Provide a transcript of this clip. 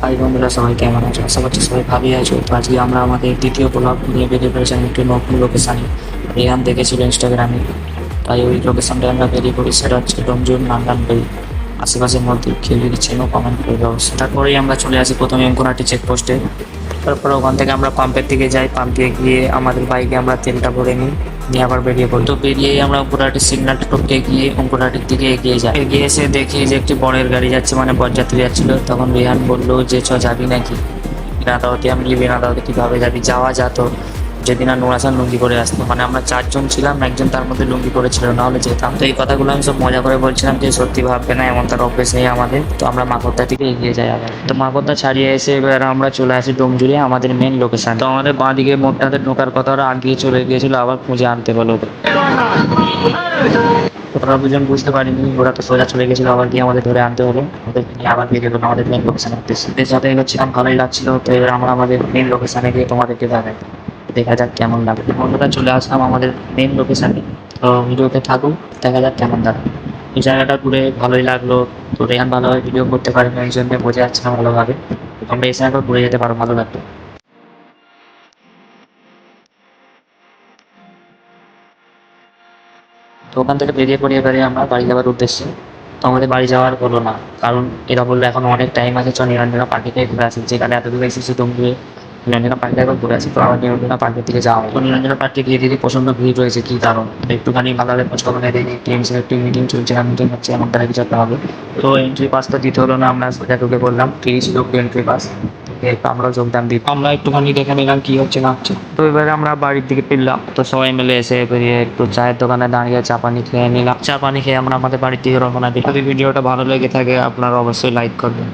High বন্ধুরা, সবাই কেমন আছো? আশা করছি সবাই ভালোই আছো। তো আজকে আমরা আমাদের দ্বিতীয় ব্লগ নিয়ে বেরিয়ে পড়েছিলাম একটি নতুন লোকেশানে। রেহান দেখেছিল ইনস্টাগ্রামে, তাই ওই লোকেশনটায় আমরা বেরিয়ে পড়ি। সেটা হচ্ছে ডোমজুর নান্দানবাড়ি। আশেপাশের মধ্যে কেউ যদি চেনো কমেন্ট করে দেবো। তারপরেই আমরা চলে আসি প্রথমে এমকোনাটি চেকপোস্টে। তারপর ওখান থেকে আমরা পাম্পের দিকে যাই। পাম্পে গিয়ে আমাদের বাইকে আমরা তেলটা ভরে নিয়ে আবার বেরিয়ে পড়ি। তো বেরিয়েই আমরা অঙ্কুরহাটির সিগন্যালটা টপকে গিয়ে অঙ্কুরহাটির দিকে এগিয়ে যাই। এগিয়ে এসে দেখি যে একটি বরের গাড়ি যাচ্ছে, মানে বরযাত্রী যাচ্ছিল। তখন রেহান বললো যে যাবি নাকি বিনাদাওয়াতে? আমি বলি বিনাদাওয়াতে কীভাবে যাবি, যাওয়া যেত যেদিন আর নোরাসান লুঙ্গি করে আসতো। মানে আমরা চারজন ছিলাম, একজন তার মধ্যে লুঙ্গি করেছিল, না হলে যেতাম। তো এই কথাগুলো আমি সব মজা করে বলছিলাম যে সত্যি ভাববে না, এমন তার অভ্যেস নেই আমাদের। তো আমরা মাকড়দা থেকে এগিয়ে যাই আবার। তো মাকড়দা ছাড়িয়ে এসে এবার আমরা চলে আসি ডোমজুড়ে, আমাদের মেন লোকেশন। তো আমাদের বাঁ দিকে মোড়টাতে ঢোকার কথা, ওরা আগিয়ে চলে গিয়েছিল, আবার খুঁজে আনতে বলো। ওরা দুজন বুঝতে পারিনি, ওরা তো সোজা চলে গেছিলো, আবার গিয়ে আমাদের ধরে আনতে হলো। ওদেরকে নিয়ে আবার বেরিয়ে গেলো আমাদের মেন লোকেশনের উদ্দেশ্যে। এদের সাথে এগোচ্ছিলাম, ভালোই লাগছিল। তো এবার আমরা আমাদের মেন লোকেশনে গিয়ে তোমাদেরকে দেখাই, দেখা যাক কেমন লাগে। বন্ধুরা, চলে আসলাম আমাদের মেন লোকেশনে। তো ভিডিওতে থাকুক, দেখা যাক কেমন লাগে। এই জায়গাটা ঘুরে ভালোই লাগলো। তো রেহান ভালোভাবে ভিডিও করতে পারে না, এই জন্য বোঝা যাচ্ছে না ভালোভাবে। তোমরা এই জায়গাটা ঘুরে যেতে পারো, ভালো লাগবে। তো ওখান থেকে বেরিয়ে পড়ি এবারে আমরা বাড়ি যাওয়ার উদ্দেশ্যে। তো আমাদের বাড়ি যাওয়ার হলো না, কারণ এরা বললো এখন অনেক টাইম আছে, নিরঞ্জনা পার্কে ঘুরে আসি। যেখানে এত দূরে এসেছি তুমি, নিরঞ্জনা পার্কে একবার ঘুরে আসি। তো আবার নিরঞ্জনা পার্কের দিকে যাওয়া হয়। তো নিরঞ্জনা পার্কে গিয়ে দিদি প্রচণ্ড ভিড় রয়েছে, কী কারণ একটুখানি ভালোভাবে খোঁজখবর নিয়ে দেখি। টিএমসির একটু মিটিং চলছে, মিটিং হচ্ছে, এমন তারা কিছু একটা হবে। তো এন্ট্রি পাস তো দিতে হলো না, আমরা সোজা ঢুকে বললাম 30 লোক এন্ট্রি পাস। আমরাও যোগদান দিই। আমরা একটুখানি দেখে নিলাম কি হচ্ছে না হচ্ছে। তো এবারে আমরা বাড়ির দিকে ফিরলাম। তো সবাই মিলে এসে বেরিয়ে একটু চায়ের দোকানে দাঁড়িয়ে চা পানি খেয়ে নিলাম। চা পানি খেয়ে আমরা আমাদের বাড়ির দিকে রওনা দিই। যদি ভিডিওটা ভালো লেগে থাকে আপনারা অবশ্যই লাইক করবেন।